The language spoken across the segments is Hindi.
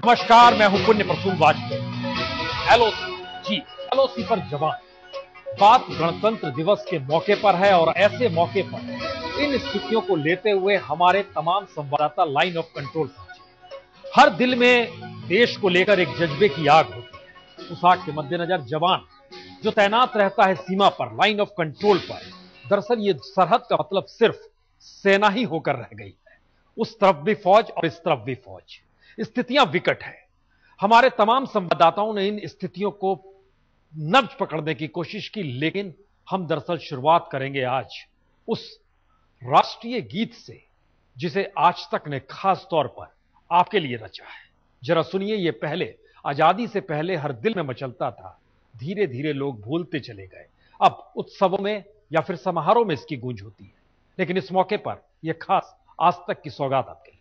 नमस्कार, मैं हूं पुण्य प्रसून वाजपेयी। एलओसी एलओसी पर जवान। बात गणतंत्र दिवस के मौके पर है और ऐसे मौके पर इन स्थितियों को लेते हुए हमारे तमाम संवाददाता लाइन ऑफ कंट्रोल पहुंचे। हर दिल में देश को लेकर एक जज्बे की आग होती है। उस आग के मद्देनजर जवान जो तैनात रहता है सीमा पर, लाइन ऑफ कंट्रोल पर, दरअसल ये सरहद का मतलब सिर्फ सेना ही होकर रह गई है। उस तरफ भी फौज और इस तरफ भी फौज। स्थितियां विकट है। हमारे तमाम संवाददाताओं ने इन स्थितियों को नब्ज पकड़ने की कोशिश की, लेकिन हम दरअसल शुरुआत करेंगे आज उस राष्ट्रीय गीत से जिसे आज तक ने खास तौर पर आपके लिए रचा है। जरा सुनिए, ये पहले आजादी से पहले हर दिल में मचलता था, धीरे धीरे लोग भूलते चले गए। अब उत्सवों में या फिर समारोह में इसकी गूंज होती है, लेकिन इस मौके पर यह खास आज तक की सौगात आपके लिए।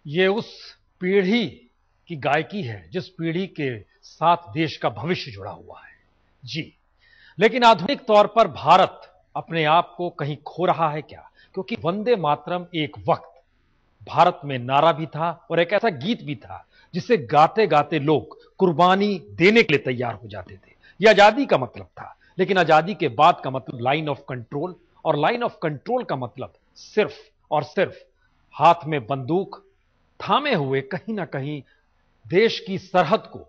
ये उस पीढ़ी की गायकी है जिस पीढ़ी के साथ देश का भविष्य जुड़ा हुआ है जी। लेकिन आधुनिक तौर पर भारत अपने आप को कहीं खो रहा है क्या? क्योंकि वंदे मातरम एक वक्त भारत में नारा भी था और एक ऐसा गीत भी था जिसे गाते गाते लोग कुर्बानी देने के लिए तैयार हो जाते थे। यह आजादी का मतलब था, लेकिन आजादी के बाद का मतलब लाइन ऑफ कंट्रोल, और लाइन ऑफ कंट्रोल का मतलब सिर्फ और सिर्फ हाथ में बंदूक थामे हुए कहीं ना कहीं देश की सरहद को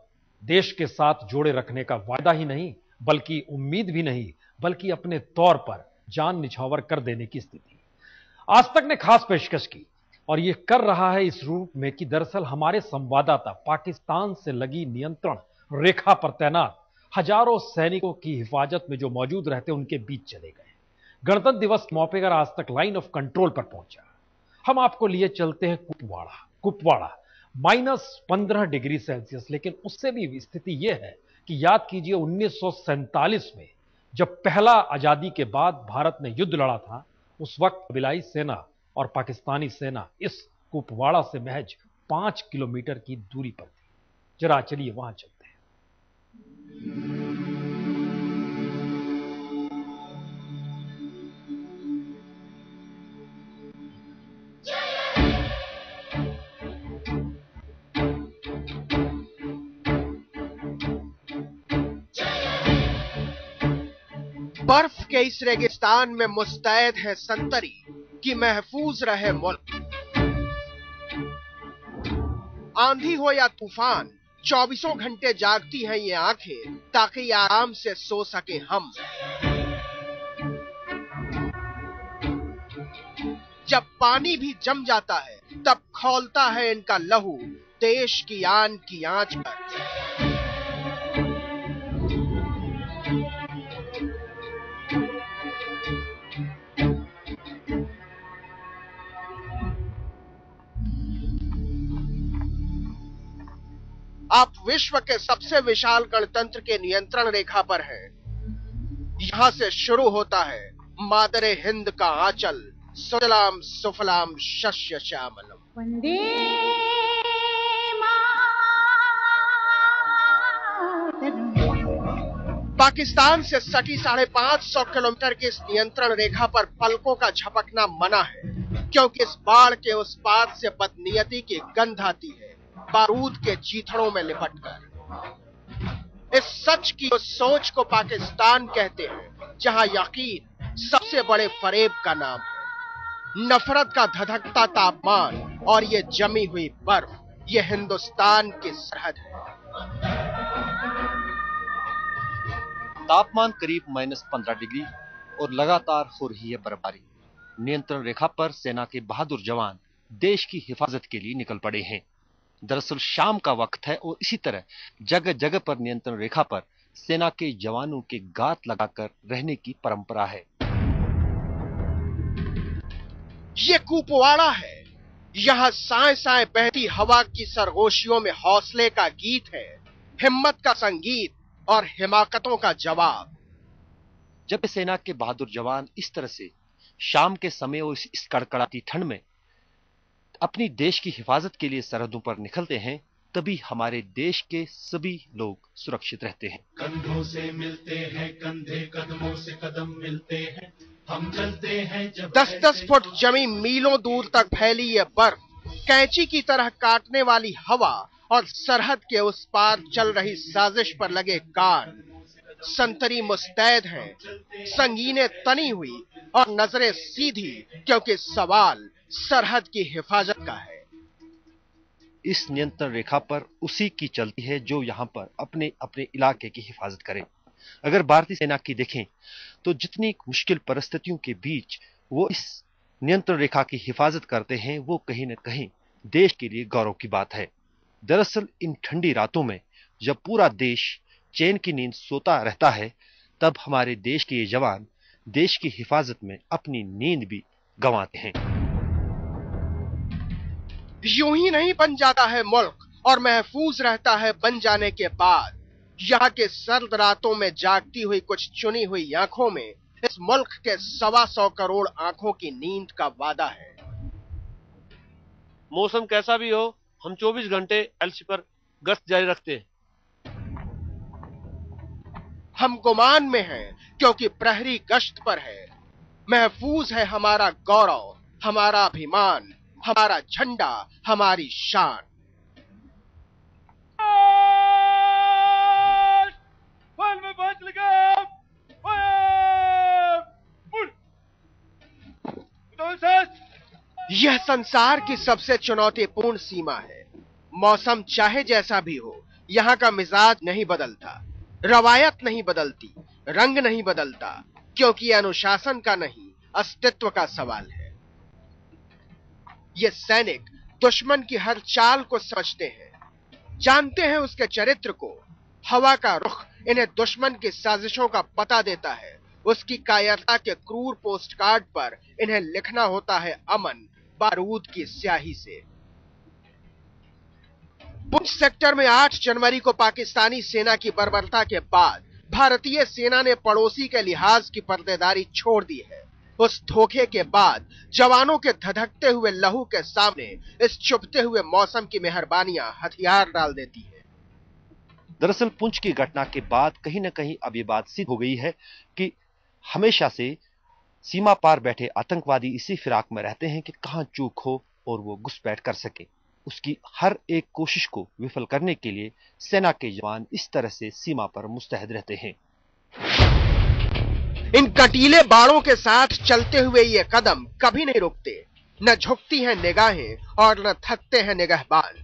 देश के साथ जोड़े रखने का वायदा ही नहीं, बल्कि उम्मीद भी नहीं, बल्कि अपने तौर पर जान निछावर कर देने की स्थिति। आज तक ने खास पेशकश की और यह कर रहा है इस रूप में कि दरअसल हमारे संवाददाता पाकिस्तान से लगी नियंत्रण रेखा पर तैनात हजारों सैनिकों की हिफाजत में जो मौजूद रहते उनके बीच चले गए। गणतंत्र दिवस के मौके पर आज तक लाइन ऑफ कंट्रोल पर पहुंचा। हम आपको लिए चलते हैं कुपवाड़ा -15 डिग्री सेल्सियस। लेकिन उससे भी स्थिति यह है कि याद कीजिए 1947 में जब पहला आजादी के बाद भारत ने युद्ध लड़ा था, उस वक्त कबीलाई सेना और पाकिस्तानी सेना इस कुपवाड़ा से महज 5 किलोमीटर की दूरी पर थी। जरा चलिए वहां चलते हैं। बर्फ के इस रेगिस्तान में मुस्तैद है संतरी कि महफूज रहे मुल्क। आंधी हो या तूफान, 24 घंटे जागती हैं ये आंखें ताकि आराम से सो सके हम। जब पानी भी जम जाता है तब खौलता है इनका लहू देश की आन की आंच पर। आप विश्व के सबसे विशाल गणतंत्र के नियंत्रण रेखा पर हैं। यहां से शुरू होता है मादरे हिंद का आंचल, सुजलाम सुफलाम शस्य श्यामलम। वंदे पाकिस्तान से सटी 550 किलोमीटर की इस नियंत्रण रेखा पर पलकों का झपकना मना है, क्योंकि इस बाढ़ के उस पार से बदनीयती की गंध आती है बारूद के चीथड़ों में लिपटकर। इस सच की उस सोच को पाकिस्तान कहते हैं जहां यकीन सबसे बड़े फरेब का नाम है। नफरत का धधकता तापमान और ये जमी हुई बर्फ, ये हिंदुस्तान की सरहद है। तापमान करीब -15 डिग्री और लगातार हो रही है बर्फबारी। नियंत्रण रेखा पर सेना के बहादुर जवान देश की हिफाजत के लिए निकल पड़े हैं। दरअसल शाम का वक्त है और इसी तरह जगह जगह पर नियंत्रण रेखा पर सेना के जवानों के गात लगाकर रहने की परंपरा है। ये कुपवाड़ा है। यहां साए साए बहती हवा की सरगोशियों में हौसले का गीत है, हिम्मत का संगीत और हिमाकतों का जवाब। जब सेना के बहादुर जवान इस तरह से शाम के समय और इस कड़कड़ाती ठंड में अपनी देश की हिफाजत के लिए सरहदों पर निकलते हैं, तभी हमारे देश के सभी लोग सुरक्षित रहते हैं। कंधों से मिलते हैं कंधे, कदमों से कदम मिलते हैं, हम चलते हैं जब 10-10 फुट जमी मीलों दूर तक फैली ये बर्फ, कैंची की तरह काटने वाली हवा और सरहद के उस पार चल रही साजिश पर लगे कान। संतरी मुस्तैद हैं, संगीनें तनी हुई और नजरें सीधी, क्योंकि सवाल सरहद की हिफाजत का है। इस नियंत्रण रेखा पर उसी की चलती है जो यहां पर अपने अपने इलाके की हिफाजत करे। अगर भारतीय सेना की देखें तो जितनी मुश्किल परिस्थितियों के बीच वो इस नियंत्रण रेखा की हिफाजत करते हैं, वो कहीं न कहीं देश के लिए गौरव की बात है। दरअसल इन ठंडी रातों में जब पूरा देश चैन की नींद सोता रहता है, तब हमारे देश के ये जवान देश की हिफाजत में अपनी नींद भी गंवाते हैं। यूं ही नहीं बन जाता है मुल्क और महफूज रहता है बन जाने के बाद। यहाँ के सर्द रातों में जागती हुई कुछ चुनी हुई आंखों में इस मुल्क के 125 करोड़ आंखों की नींद का वादा है। मौसम कैसा भी हो, हम 24 घंटे एलसी पर गश्त जारी रखते हैं। हम गुमान में हैं क्योंकि प्रहरी गश्त पर है। महफूज है हमारा गौरव, हमारा अभिमान, हमारा झंडा, हमारी शान। यह संसार की सबसे चुनौतीपूर्ण सीमा है। मौसम चाहे जैसा भी हो, यहाँ का मिजाज नहीं बदलता, रवायत नहीं बदलती, रंग नहीं बदलता, क्योंकि अनुशासन का नहीं, अस्तित्व का सवाल है। ये सैनिक दुश्मन की हर चाल को समझते हैं, जानते हैं उसके चरित्र को। हवा का रुख इन्हें दुश्मन की साजिशों का पता देता है। उसकी कायरता के क्रूर पोस्टकार्ड पर इन्हें लिखना होता है अमन बारूद की स्याही से। पुंछ सेक्टर में 8 जनवरी को पाकिस्तानी सेना की बर्बरता के बाद भारतीय सेना ने पड़ोसी के लिहाज की पर्देदारी छोड़ दी है। उस धोखे के बाद जवानों के धधकते हुए लहू के सामने इस चुभते हुए मौसम की मेहरबानियां हथियार डाल देती है। दरअसल पुंछ की घटना के बाद कहीं ना कहीं अब ये बात सिद्ध हो गई है कि हमेशा से सीमा पार बैठे आतंकवादी इसी फिराक में रहते हैं कि कहां चूक हो और वो घुसपैठ कर सके। उसकी हर एक कोशिश को विफल करने के लिए सेना के जवान इस तरह से सीमा पर मुस्तैद रहते हैं। इन कटीले बाड़ों के साथ चलते हुए ये कदम कभी नहीं रुकते, न झुकती हैं निगाहें और न थकते हैं निगहबान।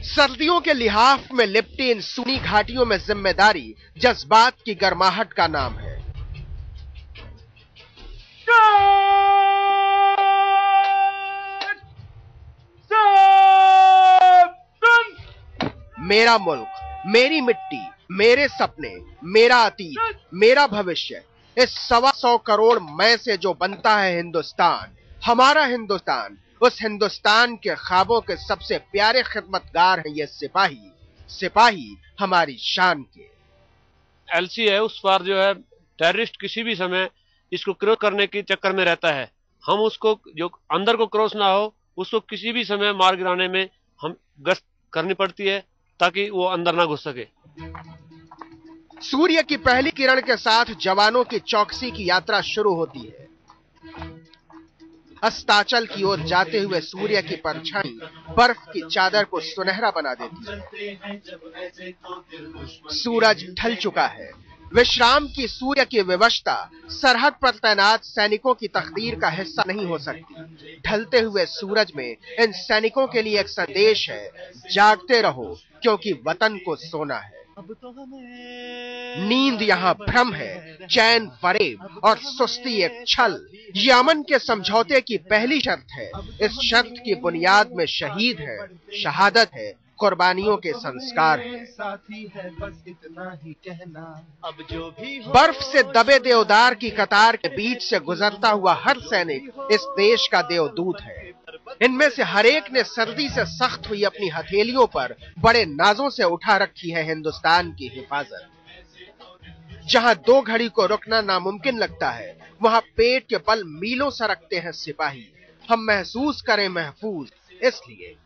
सर्दियों के लिहाफ में लिपटी इन सूनी घाटियों में जिम्मेदारी जज्बात की गर्माहट का नाम है। मेरा मुल्क, मेरी मिट्टी, मेरे सपने, मेरा अतीत, मेरा भविष्य, इस 125 करोड़ मैं से जो बनता है हिंदुस्तान, हमारा हिंदुस्तान, उस हिंदुस्तान के ख्वाबों के सबसे प्यारे खिदमतगार हैं ये सिपाही, सिपाही हमारी शान के। एलसी है उस पार जो है टेररिस्ट किसी भी समय इसको क्रॉस करने के चक्कर में रहता है। हम उसको जो अंदर को क्रॉस ना हो उसको किसी भी समय मार गिराने में हम गश्त करनी पड़ती है ताकि वो अंदर ना घुस सके। सूर्य की पहली किरण के साथ जवानों की चौकसी की यात्रा शुरू होती है। अस्ताचल की ओर जाते हुए सूर्य की परछाई बर्फ की चादर को सुनहरा बना देती है। सूरज ढल चुका है। विश्राम की सूर्य की विवशता सरहद पर तैनात सैनिकों की तकदीर का हिस्सा नहीं हो सकती। ढलते हुए सूरज में इन सैनिकों के लिए एक संदेश है, जागते रहो क्योंकि वतन को सोना है। नींद यहाँ भ्रम है, चैन फरेब और सुस्ती एक छल। ये अमन के समझौते की पहली शर्त है। इस शर्त की बुनियाद में शहीद है, शहादत है, कुर्बानियों के संस्कार है। बर्फ से दबे देवदार की कतार के बीच से गुजरता हुआ हर सैनिक इस देश का देवदूत है। इनमें से हर एक ने सर्दी से सख्त हुई अपनी हथेलियों पर बड़े नाजों से उठा रखी है हिंदुस्तान की हिफाजत। जहां 2 घड़ी को रुकना नामुमकिन लगता है, वहां पेट के बल मीलों सरकते हैं सिपाही। हम महसूस करें महफूज, इसलिए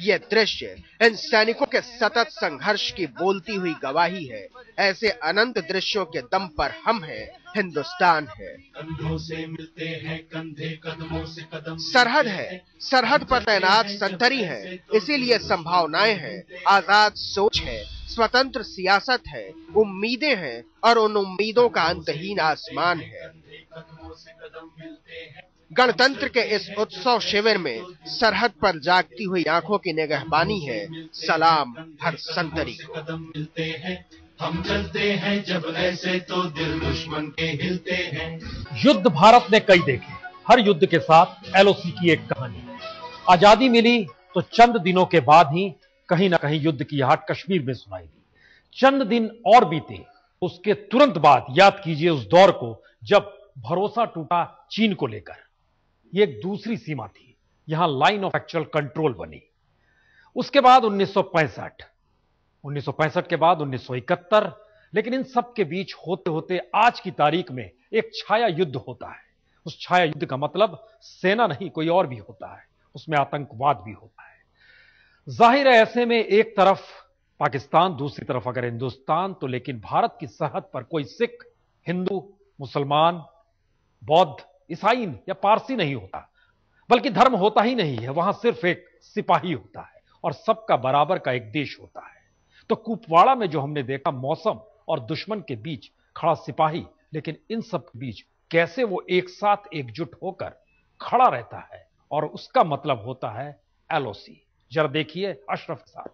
यह दृश्य इन सैनिकों के सतत संघर्ष की बोलती हुई गवाही है। ऐसे अनंत दृश्यों के दम पर हम हैं, हिंदुस्तान है। कंधों से मिलते हैं कंधे, कदमों से कदम। सरहद है, सरहद पर तैनात संतरी है, इसीलिए संभावनाएं हैं, आजाद सोच है, स्वतंत्र सियासत है, उम्मीदें हैं और उन उम्मीदों का अंतहीन आसमान है। गणतंत्र के इस उत्सव शिविर में सरहद पर जागती हुई आंखों की निगहबानी है। सलाम हर संतरी को। हम चलते हैं जब ऐसे तो दिल दुश्मन के हिलते हैं। युद्ध भारत ने कई देखे, हर युद्ध के साथ एलओसी की एक कहानी। आजादी मिली तो चंद दिनों के बाद ही कहीं ना कहीं युद्ध की आहट कश्मीर में सुनाई दी। चंद दिन और बीते, उसके तुरंत बाद याद कीजिए उस दौर को जब भरोसा टूटा चीन को लेकर। यह एक दूसरी सीमा थी, यहां लाइन ऑफ एक्चुअल कंट्रोल बनी। उसके बाद 1965 के बाद 1971, लेकिन इन सब के बीच होते होते आज की तारीख में एक छाया युद्ध होता है। उस छाया युद्ध का मतलब सेना नहीं, कोई और भी होता है, उसमें आतंकवाद भी होता है। जाहिर है ऐसे में एक तरफ पाकिस्तान, दूसरी तरफ अगर हिंदुस्तान, तो लेकिन भारत की सरहद पर कोई सिख, हिंदू, मुसलमान, बौद्ध, ईसाई या पारसी नहीं होता, बल्कि धर्म होता ही नहीं है। वहां सिर्फ एक सिपाही होता है और सबका बराबर का एक देश होता है। तो कुपवाड़ा में जो हमने देखा, मौसम और दुश्मन के बीच खड़ा सिपाही, लेकिन इन सब के बीच कैसे वो एक साथ एकजुट होकर खड़ा रहता है, और उसका मतलब होता है एलओसी। जरा देखिए अशरफ के साथ।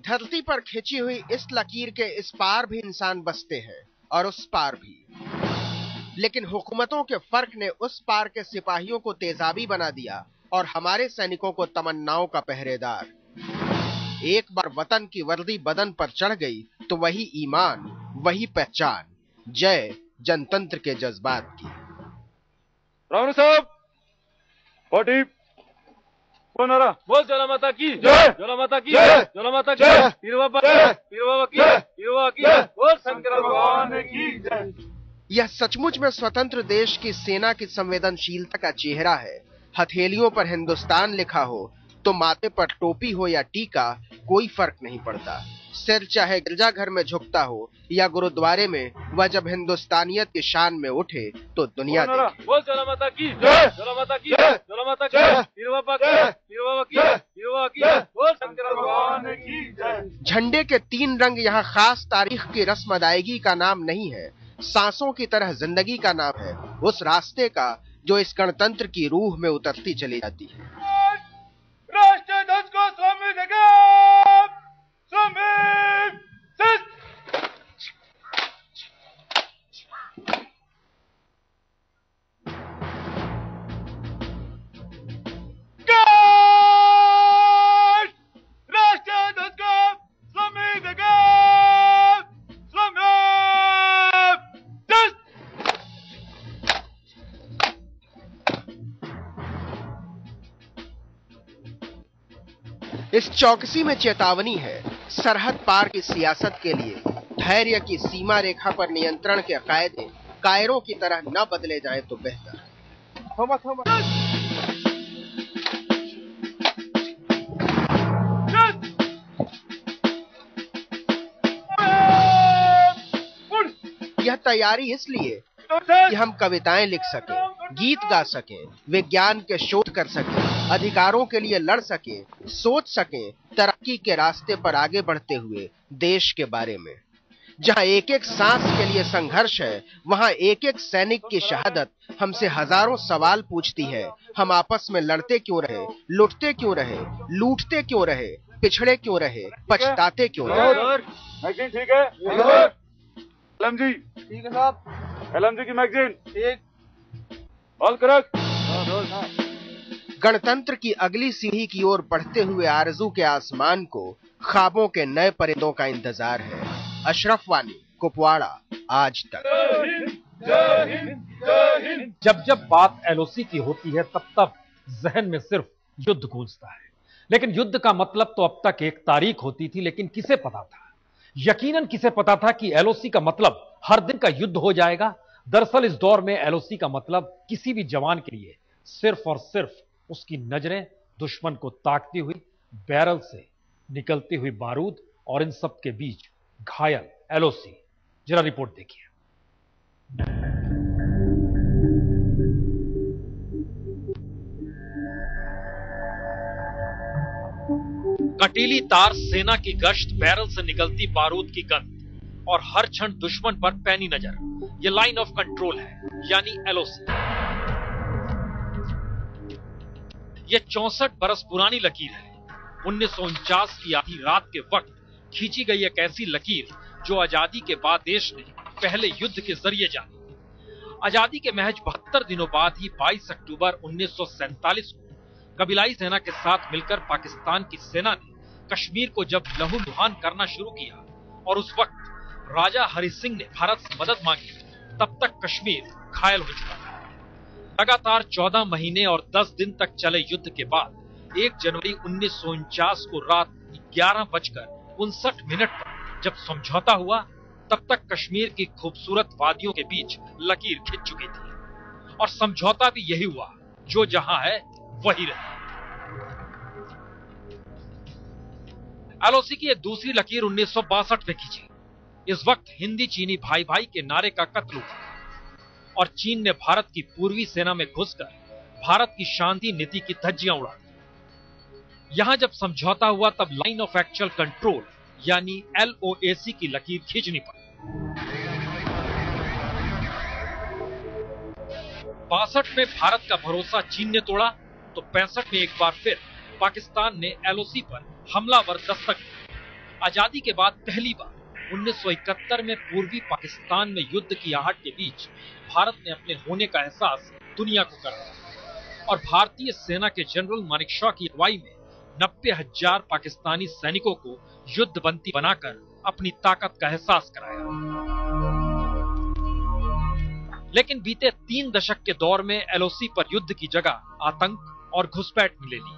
धरती पर खिंची हुई इस लकीर के इस पार भी इंसान बसते हैं और उस पार भी, लेकिन हुकूमतों के फर्क ने उस पार के सिपाहियों को तेजाबी बना दिया और हमारे सैनिकों को तमन्नाओं का पहरेदार। एक बार वतन की वर्दी बदन पर चढ़ गई तो वही ईमान, वही पहचान। जय जनतंत्र के जज्बात की। रावण साहब, 40 15 बोल ज्वाला माता की जय। ज्वाला माता की जय। ज्वाला माता की जय। पीर बाबा जय। पीर बाबा की पीर बाबा की बोल शंकर भगवान की जय। यह सचमुच में स्वतंत्र देश की सेना की संवेदनशीलता का चेहरा है। हथेलियों पर हिंदुस्तान लिखा हो तो माथे पर टोपी हो या टीका, कोई फर्क नहीं पड़ता। सिर चाहे गिरजाघर में झुकता हो या गुरुद्वारे में, वह जब हिंदुस्तानियत की शान में उठे तो दुनिया देखे। बोल ज्वाला माता की जय। ज्वाला माता की जय। ज्वाला माता की जय। पीर बाबा की जय। पीर बाबा की जय। पीर बाबा की जय। बोल शंकर भगवान की जय। झंडे के 3 रंग यहाँ खास तारीख की रस्म अदायगी का नाम नहीं है, सांसों की तरह जिंदगी का नाम है, उस रास्ते का जो इस गणतंत्र की रूह में उतरती चली जाती है। राष्ट्र ध्वज को स्वामी देगा, स्वामी सिद्ध। राष्ट्र ध्वज को स्वामी देगा, स्वामी सिद्ध। इस चौकसी में चेतावनी है, सरहद पार की सियासत के लिए धैर्य की सीमा रेखा पर नियंत्रण के कायदे कायरों की तरह न बदले जाए तो बेहतर है। यह तैयारी इसलिए कि हम कविताएं लिख सकें, गीत गा सकें, विज्ञान के शोध कर सकें, अधिकारों के लिए लड़ सकें, सोच सकें, तरक्की के रास्ते पर आगे बढ़ते हुए देश के बारे में। जहां एक एक सांस के लिए संघर्ष है, वहां एक एक सैनिक की शहादत हमसे हजारों सवाल पूछती है। हम आपस में लड़ते क्यों रहे, लुटते क्यों रहे, लूटते क्यों रहे, पिछड़े क्यों रहे, पछताते क्यों रहे। मैगजीन ठीक है? एलएम जी ठीक है साहब। एलएम जी की मैगजीन ठीक। All correct. गणतंत्र की अगली सीढ़ी की ओर बढ़ते हुए आरजू के आसमान को ख्वाबों के नए परिंदों का इंतजार है। अशरफ वानी, कुपवाड़ा, आज तक। जब जब बात एलओसी की होती है तब तब जहन में सिर्फ युद्ध गूंजता है। लेकिन युद्ध का मतलब तो अब तक एक तारीख होती थी, लेकिन किसे पता था, यकीनन किसे पता था कि एलओसी का मतलब हर दिन का युद्ध हो जाएगा। दरअसल इस दौर में एलओसी का मतलब किसी भी जवान के लिए सिर्फ और सिर्फ उसकी नजरें दुश्मन को ताकती हुई, बैरल से निकलती हुई बारूद और इन सब के बीच घायल एलओसी। जरा रिपोर्ट देखिए। कटीली तार, सेना की गश्त, बैरल से निकलती बारूद की गंध और हर क्षण दुश्मन पर पैनी नजर, यह लाइन ऑफ कंट्रोल है, यानी एलओसी। यह 64 बरस पुरानी लकीर है। 1949 की आधी रात के वक्त खींची गई एक ऐसी लकीर जो आजादी के बाद देश ने पहले युद्ध के जरिए जानी। आजादी के महज 72 दिनों बाद ही 22 अक्टूबर 1947 को कबीलाई सेना के साथ मिलकर पाकिस्तान की सेना ने कश्मीर को जब लहूलुहान करना शुरू किया और उस वक्त राजा हरि सिंह ने भारत से मदद मांगी, तब तक कश्मीर घायल हो चुका था। लगातार 14 महीने और 10 दिन तक चले युद्ध के बाद 1 जनवरी 1949 को रात 11:59 पर जब समझौता हुआ, तब तक कश्मीर की खूबसूरत वादियों के बीच लकीर खिंच चुकी थी और समझौता भी यही हुआ, जो जहां है वही रहे। एलओसी की एक दूसरी लकीर 1962 में खींची। इस वक्त हिंदी चीनी भाई भाई के नारे का कत्ल हुआ और चीन ने भारत की पूर्वी सेना में घुसकर भारत की शांति नीति की धज्जियां उड़ा दी। यहां जब समझौता हुआ तब लाइन ऑफ एक्चुअल कंट्रोल यानी एलओएसी की लकीर खींचनी पड़ी। 62 में भारत का भरोसा चीन ने तोड़ा तो 65 में एक बार फिर पाकिस्तान ने एलओसी पर हमलावर दस्तक दी। आजादी के बाद पहली बार 1971 में पूर्वी पाकिस्तान में युद्ध की आहट के बीच भारत ने अपने होने का एहसास दुनिया को कराया और भारतीय सेना के जनरल मानेकशॉ की अगुवाई में 90,000 पाकिस्तानी सैनिकों को युद्धबंदी बनाकर अपनी ताकत का एहसास कराया। लेकिन बीते 3 दशक के दौर में एलओसी पर युद्ध की जगह आतंक, और घुसपैठ ने ले ली।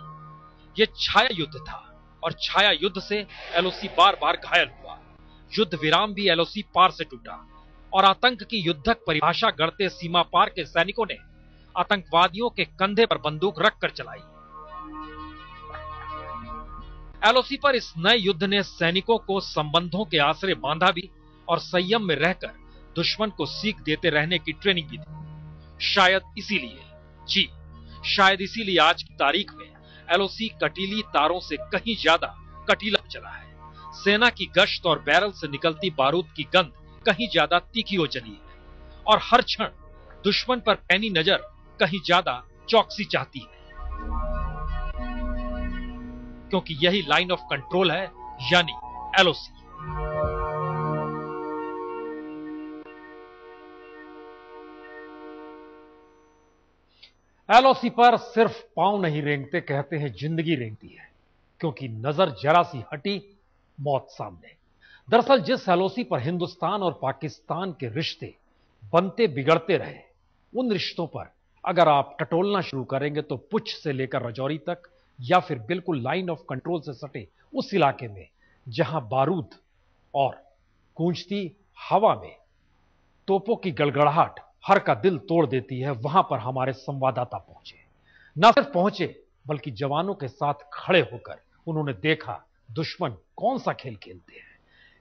यह छाया युद्ध था और छाया युद्ध से एलओसी बार बार घायल हुआ। युद्ध विराम भी एलओसी पार से टूटा और आतंक की युद्धक परिभाषा गढ़ते सीमा पार के सैनिकों ने आतंकवादियों के कंधे पर बंदूक रखकर चलाई। एलओसी पर इस नए युद्ध ने सैनिकों को संबंधों के आसरे बांधा भी और संयम में रहकर दुश्मन को सीख देते रहने की ट्रेनिंग भी दी। शायद इसीलिए आज की तारीख में एलओसी कटीली तारों से कहीं ज्यादा कटीला चला है। सेना की गश्त और बैरल से निकलती बारूद की गंध कहीं ज्यादा तीखी हो चली है और हर क्षण दुश्मन पर पैनी नजर कहीं ज्यादा चौकसी चाहती है, क्योंकि यही लाइन ऑफ कंट्रोल है, यानी एलओसी। एलओसी पर सिर्फ पांव नहीं रेंगते, कहते हैं जिंदगी रेंगती है, क्योंकि नजर जरा सी हटी मौत सामने। दरअसल जिस एलओसी पर हिंदुस्तान और पाकिस्तान के रिश्ते बनते बिगड़ते रहे, उन रिश्तों पर अगर आप टटोलना शुरू करेंगे तो पुंछ से लेकर राजौरी तक, या फिर बिल्कुल लाइन ऑफ कंट्रोल से सटे उस इलाके में जहां बारूद और गूंजती हवा में तोपों की गड़गड़ाहट हर का दिल तोड़ देती है, वहां पर हमारे संवाददाता पहुंचे। न सिर्फ पहुंचे बल्कि जवानों के साथ खड़े होकर उन्होंने देखा दुश्मन कौन सा खेल खेलते हैं।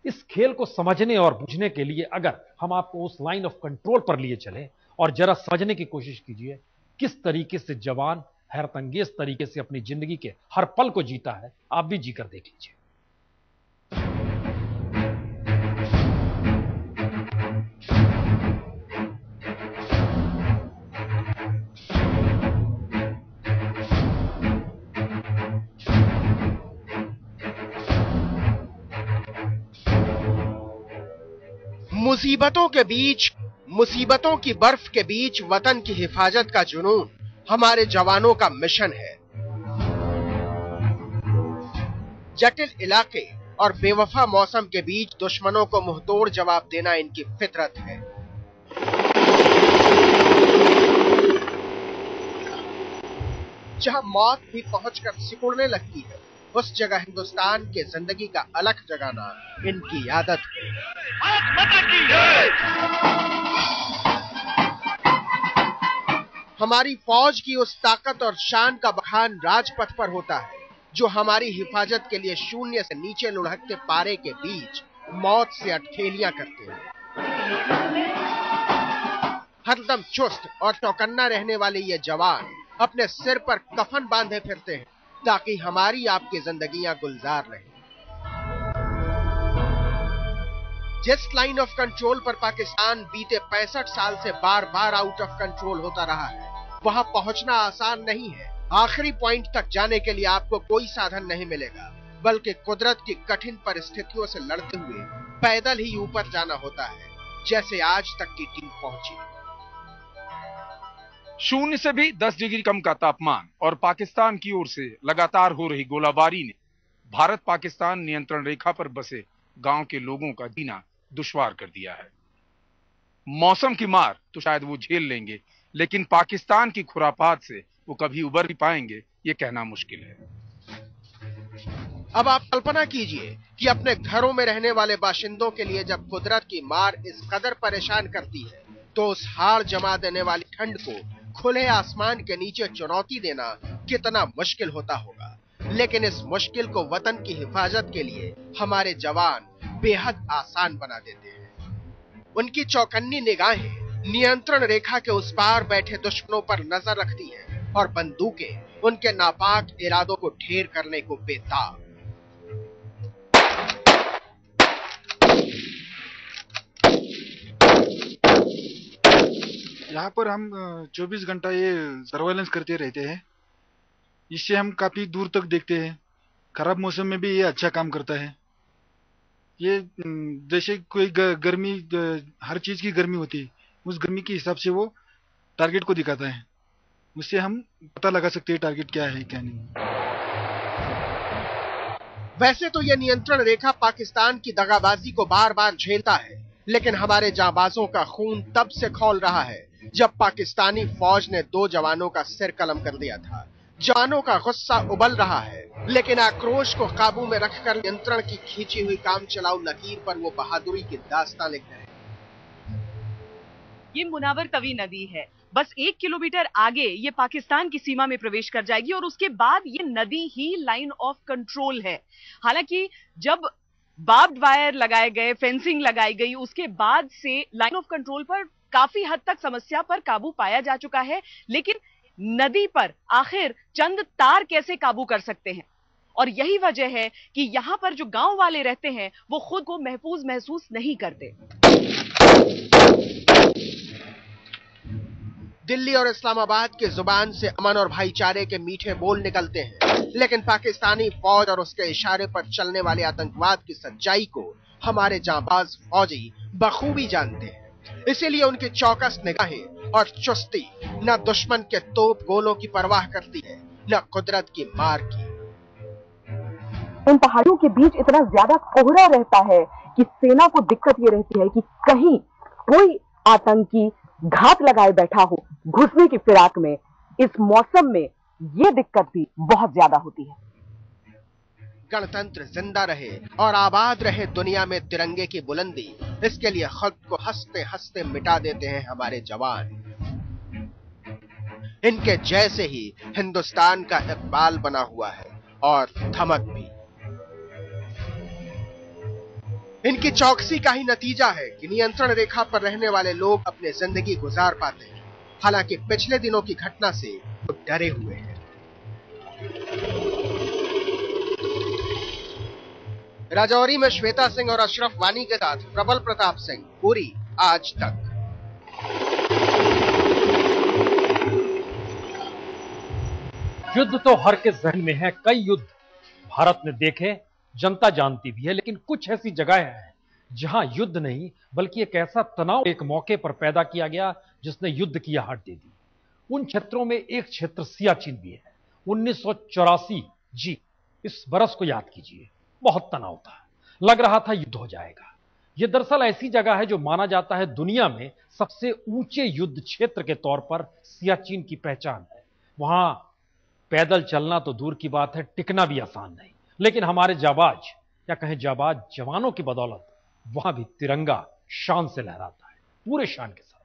इस खेल को समझने और बुझने के लिए अगर हम आपको उस लाइन ऑफ कंट्रोल पर लिए चले और जरा समझने की कोशिश कीजिए किस तरीके से जवान हैरतअंगेज तरीके से अपनी जिंदगी के हर पल को जीता है, आप भी जीकर देख लीजिए। मुसीबतों के बीच, मुसीबतों की बर्फ के बीच वतन की हिफाजत का जुनून हमारे जवानों का मिशन है। जटिल इलाके और बेवफा मौसम के बीच दुश्मनों को मुंहतोड़ जवाब देना इनकी फितरत है। जहां मौत भी पहुंचकर सिकुड़ने लगती है, उस जगह हिंदुस्तान के जिंदगी का अलख जगाना इनकी आदत है। हमारी फौज की उस ताकत और शान का बखान राजपथ पर होता है, जो हमारी हिफाजत के लिए शून्य से नीचे लुढ़कते पारे के बीच मौत से अटखेलियां करते हैं। हरदम चुस्त और चौकन्ना रहने वाले ये जवान अपने सिर पर कफन बांधे फिरते हैं ताकि हमारी आपकी जिंदगियां गुलजार रहें। जिस लाइन ऑफ कंट्रोल पर पाकिस्तान बीते 65 साल से बार बार आउट ऑफ कंट्रोल होता रहा है, वहां पहुंचना आसान नहीं है। आखिरी पॉइंट तक जाने के लिए आपको कोई साधन नहीं मिलेगा, बल्कि कुदरत की कठिन परिस्थितियों से लड़ते हुए पैदल ही ऊपर जाना होता है, जैसे आज तक की टीम पहुंची। शून्य से भी 10 डिग्री कम का तापमान और पाकिस्तान की ओर से लगातार हो रही गोलाबारी ने भारत पाकिस्तान नियंत्रण रेखा पर बसे गांव के लोगों का जीना दुश्वार कर दिया है। मौसम की मार तो शायद वो झेल लेंगे, लेकिन पाकिस्तान की खुरापात से वो कभी उबर भी पाएंगे, ये कहना मुश्किल है। अब आप कल्पना कीजिए कि अपने घरों में रहने वाले बाशिंदों के लिए जब कुदरत की मार इस कदर परेशान करती है, तो उस हाड़ जमा देने वाली ठंड को खुले आसमान के नीचे चुनौती देना कितना मुश्किल होता होगा। लेकिन इस मुश्किल को वतन की हिफाजत के लिए हमारे जवान बेहद आसान बना देते हैं। उनकी चौकन्नी निगाहें नियंत्रण रेखा के उस पार बैठे दुश्मनों पर नजर रखती हैं और बंदूकें उनके नापाक इरादों को ढेर करने को बेताब। यहाँ पर हम 24 घंटा ये सर्वेलेंस करते रहते हैं। इससे हम काफी दूर तक देखते हैं। खराब मौसम में भी ये अच्छा काम करता है। ये जैसे कोई गर्मी, हर चीज की गर्मी होती है, उस गर्मी के हिसाब से वो टारगेट को दिखाता है। उससे हम पता लगा सकते हैं टारगेट क्या है क्या नहीं। वैसे तो यह नियंत्रण रेखा पाकिस्तान की दगाबाजी को बार बार झेलता है, लेकिन हमारे जांबाजों का खून तब से खौल रहा है जब पाकिस्तानी फौज ने 2 जवानों का सिर कलम कर दिया था। जवानों का गुस्सा उबल रहा है, लेकिन आक्रोश को काबू में रखकर नियंत्रण की खींची हुई काम चलाऊ लकीर पर वो बहादुरी की दास्तां लिख रहे हैं। ये मुनावर तवी नदी है, बस 1 किलोमीटर आगे ये पाकिस्तान की सीमा में प्रवेश कर जाएगी और उसके बाद ये नदी ही लाइन ऑफ कंट्रोल है। हालांकि जब बार्ब्ड वायर लगाए गए, फेंसिंग लगाई गई, उसके बाद से लाइन ऑफ कंट्रोल पर काफी हद तक समस्या पर काबू पाया जा चुका है, लेकिन नदी पर आखिर चंद तार कैसे काबू कर सकते हैं? और यही वजह है कि यहां पर जो गांव वाले रहते हैं वो खुद को महफूज महसूस नहीं करते। दिल्ली और इस्लामाबाद की जुबान से अमन और भाईचारे के मीठे बोल निकलते हैं, लेकिन पाकिस्तानी फौज और उसके इशारे पर चलने वाले आतंकवाद की सच्चाई को हमारे जांबाज फौजी बखूबी जानते हैं। इसीलिए उनकी चौकस निगाहें और चुस्ती न दुश्मन के तोप गोलों की परवाह करती है, न कुदरत की मार की। इन पहाड़ियों के बीच इतना ज्यादा कोहरा रहता है कि सेना को दिक्कत ये रहती है कि कहीं कोई आतंकी घात लगाए बैठा हो घुसने की फिराक में। इस मौसम में ये दिक्कत भी बहुत ज्यादा होती है। गणतंत्र जिंदा रहे और आबाद रहे दुनिया में तिरंगे की बुलंदी, इसके लिए खुद को हंसते हंसते मिटा देते हैं हमारे जवान। इनके जैसे ही हिंदुस्तान का इकबाल बना हुआ है और धमक भी। इनकी चौकसी का ही नतीजा है कि नियंत्रण रेखा पर रहने वाले लोग अपनी जिंदगी गुजार पाते हैं। हालांकि पिछले दिनों की घटना से वो डरे हुए हैं। राजौरी में श्वेता सिंह और अशरफ वानी के साथ प्रबल प्रताप सिंह, पूरी आज तक। युद्ध तो हर के जहन में है, कई युद्ध भारत ने देखे, जनता जानती भी है, लेकिन कुछ ऐसी जगह है जहां युद्ध नहीं बल्कि एक ऐसा तनाव एक मौके पर पैदा किया गया जिसने युद्ध की आहट दे दी। उन क्षेत्रों में एक क्षेत्र सियाचिन भी है। 1984, जी इस बरस को याद कीजिए, बहुत तनाव था, लग रहा था युद्ध हो जाएगा। यह दरअसल ऐसी जगह है जो माना जाता है दुनिया में सबसे ऊंचे युद्ध क्षेत्र के तौर पर सियाचिन की पहचान है। वहां पैदल चलना तो दूर की बात है, टिकना भी आसान नहीं, लेकिन हमारे जाबाज या कहें जाबाज जवानों की बदौलत वहां भी तिरंगा शान से लहराता है, पूरे शान के साथ।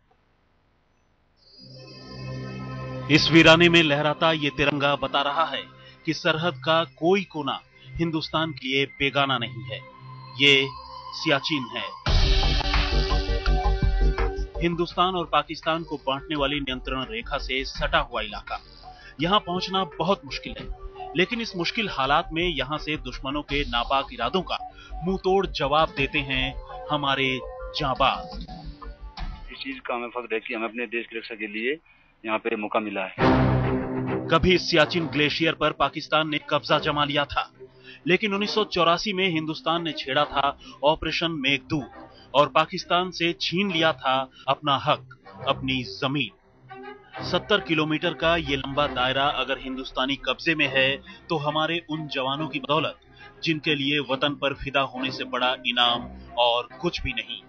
इस वीराने में लहराता ये तिरंगा बता रहा है कि सरहद का कोई कोना हिंदुस्तान के लिए बेगाना नहीं है। ये सियाचिन है, हिंदुस्तान और पाकिस्तान को बांटने वाली नियंत्रण रेखा से सटा हुआ इलाका। यहां पहुंचना बहुत मुश्किल है, लेकिन इस मुश्किल हालात में यहां से दुश्मनों के नापाक इरादों का मुंह तोड़ जवाब देते हैं हमारे जाबाज। इस चीज का हमें फख्र है कि हमें अपने देश की रक्षा के लिए यहाँ पे मौका मिला है। कभी सियाचिन ग्लेशियर पर पाकिस्तान ने कब्जा जमा लिया था, लेकिन 1984 में हिंदुस्तान ने छेड़ा था ऑपरेशन मेघदूत और पाकिस्तान से छीन लिया था अपना हक, अपनी जमीन। 70 किलोमीटर का ये लंबा दायरा अगर हिंदुस्तानी कब्जे में है तो हमारे उन जवानों की बदौलत जिनके लिए वतन पर फिदा होने से बड़ा इनाम और कुछ भी नहीं।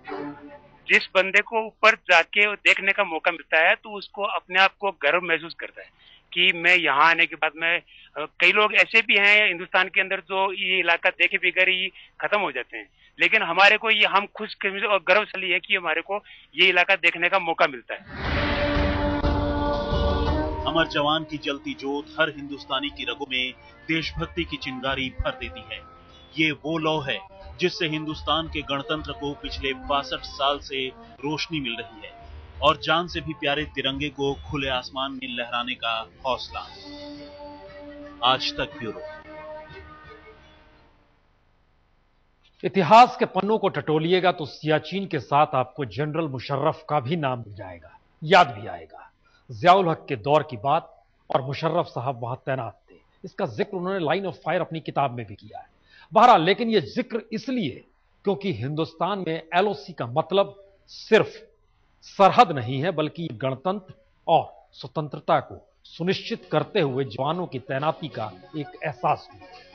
जिस बंदे को ऊपर जाके देखने का मौका मिलता है तो उसको अपने आप को गर्व महसूस करता है कि मैं यहाँ आने के बाद में, कई लोग ऐसे भी हैं हिंदुस्तान के अंदर जो ये इलाका देखे बगैर ही खत्म हो जाते हैं, लेकिन हमारे को ये, हम खुश और गर्वशाली है कि हमारे को ये इलाका देखने का मौका मिलता है। अमर जवान की जलती जोत हर हिंदुस्तानी की रगों में देशभक्ति की चिंगारी भर देती है। ये वो लौ है जिससे हिंदुस्तान के गणतंत्र को पिछले 62 साल से रोशनी मिल रही है और जान से भी प्यारे तिरंगे को खुले आसमान में लहराने का हौसला। आज तक ब्यूरो। इतिहास के पन्नों को टटोलिएगा तो सियाचिन के साथ आपको जनरल मुशर्रफ का भी नाम मिल जाएगा, याद भी आएगा। ज़ियाउल हक के दौर की बात, और मुशर्रफ साहब वहां तैनात थे। इसका जिक्र उन्होंने लाइन ऑफ फायर अपनी किताब में भी किया है। बहरहाल, लेकिन यह जिक्र इसलिए क्योंकि हिंदुस्तान में एलओसी का मतलब सिर्फ सरहद नहीं है, बल्कि गणतंत्र और स्वतंत्रता को सुनिश्चित करते हुए जवानों की तैनाती का एक एहसास भी है।